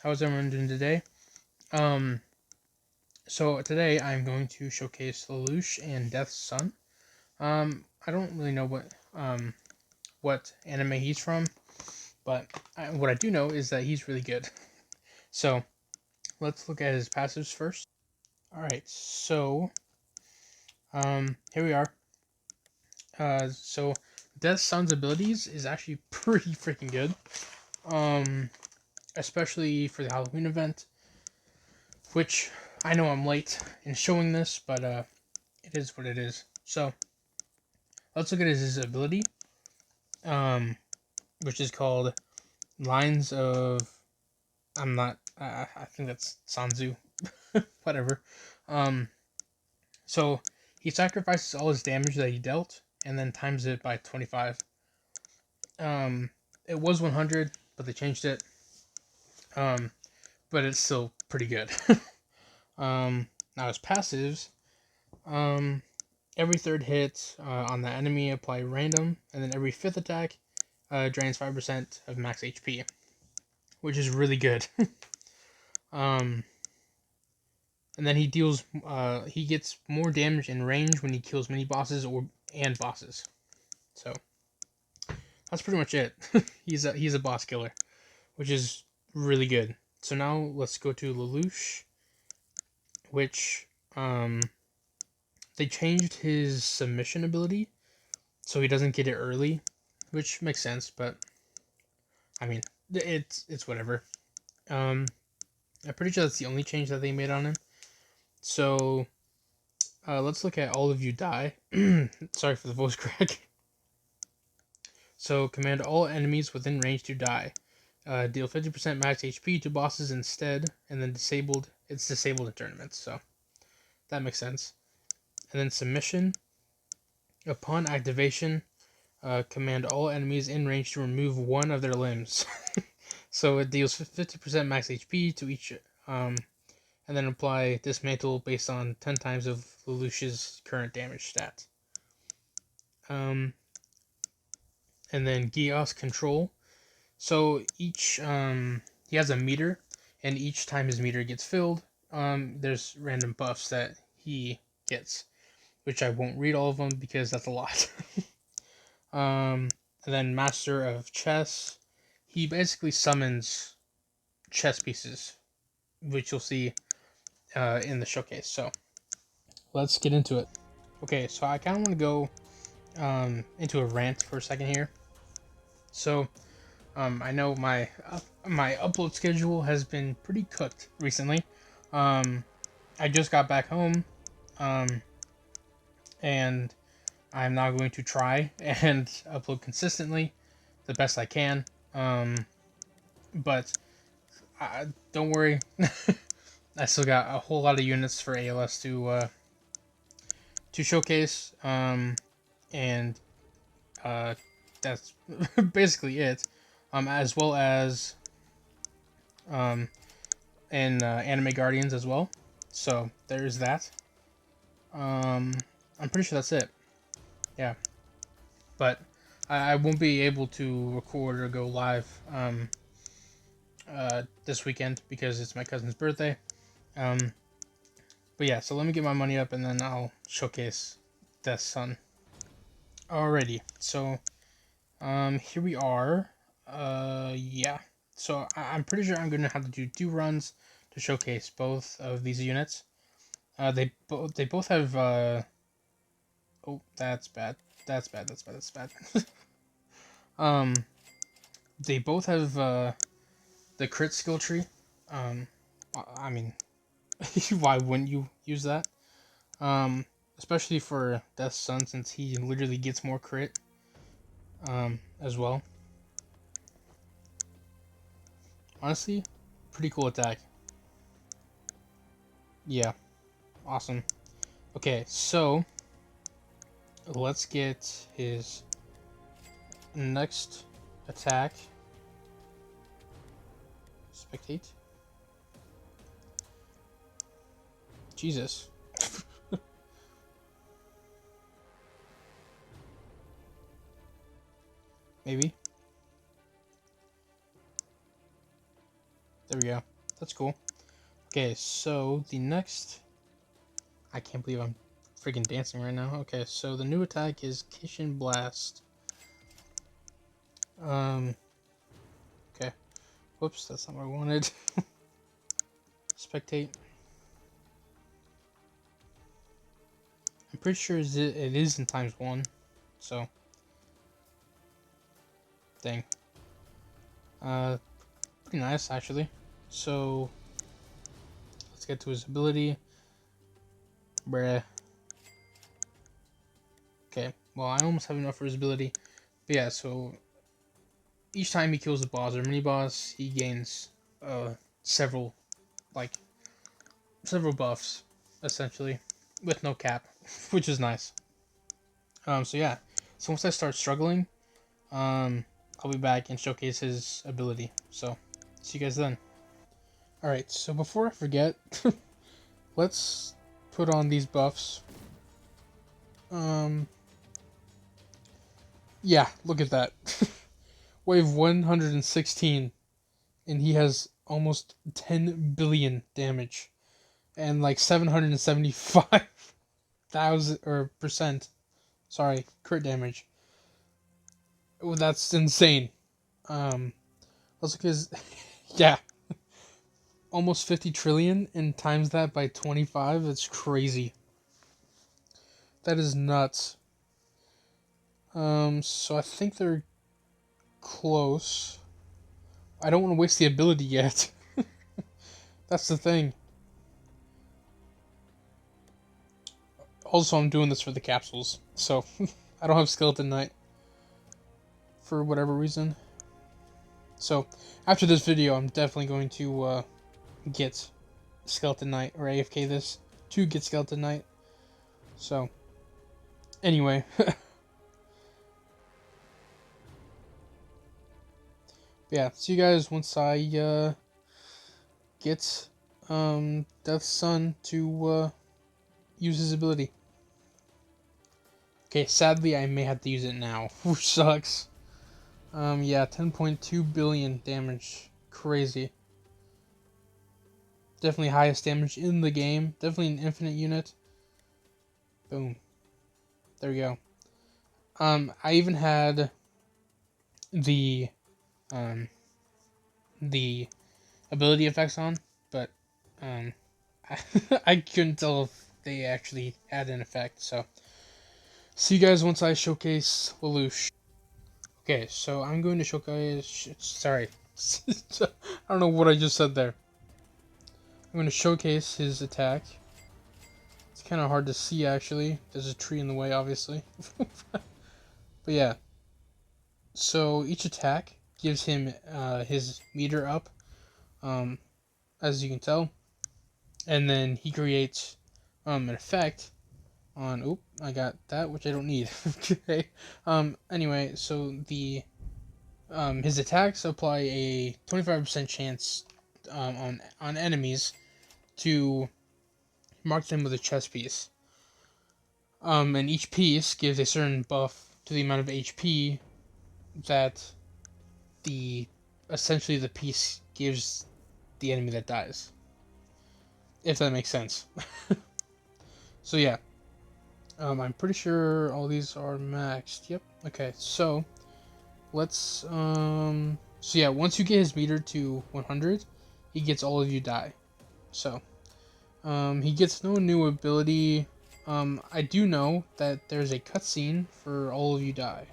How's everyone doing today? Um, so today I'm going to showcase Lelouch and Death's Son. I don't really know what anime he's from, but what I do know is that he's really good. So let's look at his passives first. All right, so here we are. So Death's Son's abilities is actually pretty freaking good. Um, Especially for the Halloween event, which I know I'm late in showing this, but it is what it is. So let's look at his ability, um, which is called Lines of. I'm not. I think that's Sanzu. Whatever. Um, so he sacrifices all his damage that he dealt, and then times it by 25. It was 100, but they changed it. Um, but it's still pretty good. Now his passives. Um, every third hit on the enemy apply random, and then every fifth attack drains 5% of max HP, which is really good. um, and then he gets more damage in range when he kills mini bosses and bosses. So that's pretty much it. He's a boss killer, which is really good. So now let's go to Lelouch, which they changed his submission ability so he doesn't get it early, which makes sense. But I mean, it's whatever. Um, I'm pretty sure that's the only change that they made on him. So let's look at all of you die. Sorry for the voice crack. So command all enemies within range to die. Deal 50% max HP to bosses instead, and then it's disabled in tournaments. So that makes sense. And then submission. Upon activation, command all enemies in range to remove one of their limbs. So it deals 50% max HP to each, and then apply dismantle based on 10 times of Lelouch's current damage stat. Um, and then Gios control. So he has a meter, and each time his meter gets filled, there's random buffs that he gets, which I won't read all of them because that's a lot. And then Master of Chess. He basically summons chess pieces, which you'll see in the showcase. So let's get into it. Okay, so I kind of want to go into a rant for a second here. So I know my upload schedule has been pretty cooked recently. Um, I just got back home, um, and I'm now going to try and upload consistently, the best I can. But don't worry, I still got a whole lot of units for ALS to showcase. And uh, that's basically it. As well as um, in Anime Guardians as well. So there's that. I'm pretty sure that's it. Yeah, but I won't be able to record or go live this weekend because it's my cousin's birthday. Um, but yeah, so let me get my money up and then I'll showcase Death's Son. Alrighty, so here we are. Yeah. So I'm pretty sure I'm gonna have to do 2 runs to showcase both of these units. They both have. Oh, that's bad. That's bad. That's bad. That's bad. um, they both have the crit skill tree. Um, I mean, why wouldn't you use that? Especially for Death's Son since he literally gets more crit. As well. Honestly, pretty cool attack. Yeah, awesome. Okay, so let's get his next attack. Spectate. Jesus. Maybe. There we go. That's cool. Okay, so the next... I can't believe I'm freaking dancing right now. Okay, so the new attack is Kishin Blast. Okay. Whoops, that's not what I wanted. Spectate. I'm pretty sure it is in ×1. So... Dang. Pretty nice, actually. So... Let's get to his ability. Bruh. Okay, well, I almost have enough for his ability. But yeah, so each time he kills a boss or mini boss, he gains several, like, several buffs, essentially, with no cap, which is nice. So yeah, so once I start struggling, I'll be back and showcase his ability. So, see you guys then. Alright, so before I forget, let's put on these buffs. Yeah, look at that. Wave 116, and he has almost 10 billion damage, and like 775,000 or percent. Sorry, crit damage. Oh, that's insane. Also because, yeah, almost 50 trillion and times that by 25. It's crazy. That is nuts. So I think they're close. I don't want to waste the ability yet. That's the thing. Also, I'm doing this for the capsules, so I don't have Skeleton Knight for whatever reason. So, after this video, I'm definitely going to get Skeleton Knight, or AFK this, to get Skeleton Knight. So, anyway. Yeah, see you guys once I get Death's Son to use his ability. Okay, sadly I may have to use it now, which sucks. Yeah, 10.2 billion damage. Crazy. Definitely highest damage in the game. Definitely an infinite unit. Boom. There we go. I even had the the ability effects on, but I couldn't tell if they actually had an effect. So, see you guys once I showcase Lelouch. Okay, so I'm going to showcase. Sorry, I don't know what I just said there. I'm going to showcase his attack. It's kind of hard to see actually. There's a tree in the way, obviously. But yeah. So each attack gives him his meter up, as you can tell, and then he creates an effect on. Oop, I got that, which I don't need. Okay. Anyway, so the his attacks apply a 25% chance on enemies to mark them with a chess piece. And each piece gives a certain buff to the amount of HP that the essentially the piece gives the enemy that dies. If that makes sense. So yeah. I'm pretty sure all these are maxed. Yep. Okay, so let's so yeah, once you get his meter to 100, he gets all of you die. So he gets no new ability. I do know that there's a cutscene for all of you die.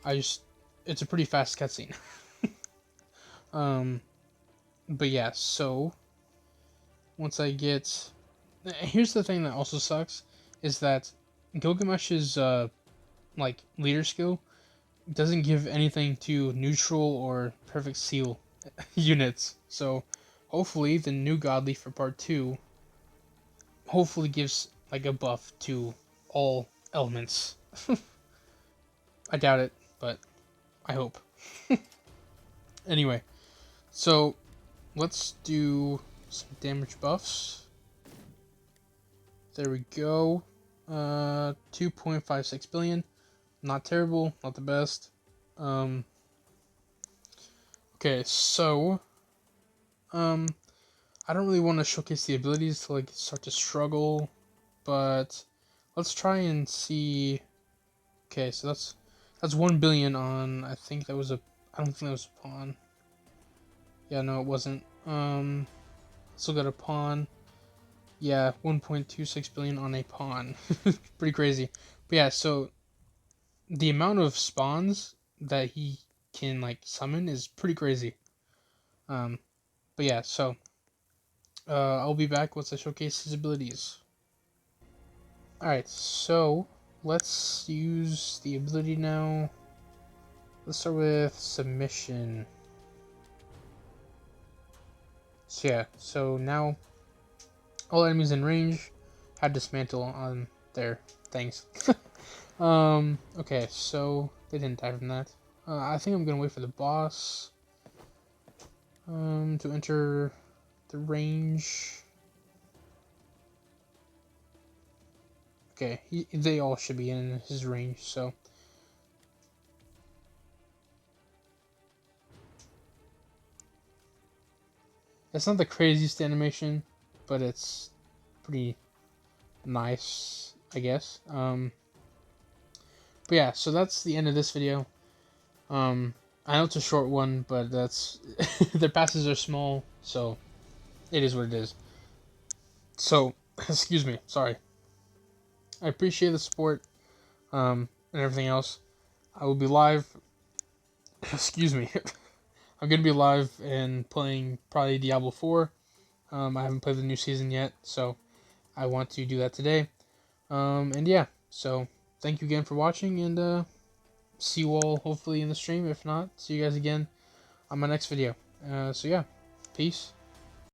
It's a pretty fast cutscene. But yeah, so once I get, here's the thing that also sucks is that Gilgamesh's like leader skill doesn't give anything to neutral or perfect seal units. So hopefully the new godly for part 2 hopefully gives like a buff to all elements. I doubt it, but I hope. Anyway, so let's do some damage buffs. There we go. 2.56 billion. Not terrible, not the best. Okay, so I don't really want to showcase the abilities to like start to struggle, but let's try and see. Okay, so that's 1 billion on. I think that was a. I don't think that was a pawn. Yeah, no, it wasn't. Still got a pawn. Yeah, 1.26 billion on a pawn. Pretty crazy. But yeah, so the amount of spawns that he can like summon is pretty crazy. Um, but yeah, so I'll be back once I showcase his abilities. Alright, so let's use the ability now. Let's start with submission. So yeah, so now all enemies in range have dismantle on their things. Okay, so they didn't die from that. I think I'm gonna wait for the boss to enter the range. Okay, they all should be in his range, so. It's not the craziest animation, but it's pretty nice, I guess. But yeah, so that's the end of this video. I know it's a short one, but that's their passes are small, so it is what it is. So, excuse me, sorry. I appreciate the support, and everything else. I will be live. Excuse me. I'm gonna be live and playing probably Diablo 4. I haven't played the new season yet, so I want to do that today. And yeah, so thank you again for watching, and see you all hopefully in the stream. If not, see you guys again on my next video. So yeah, peace.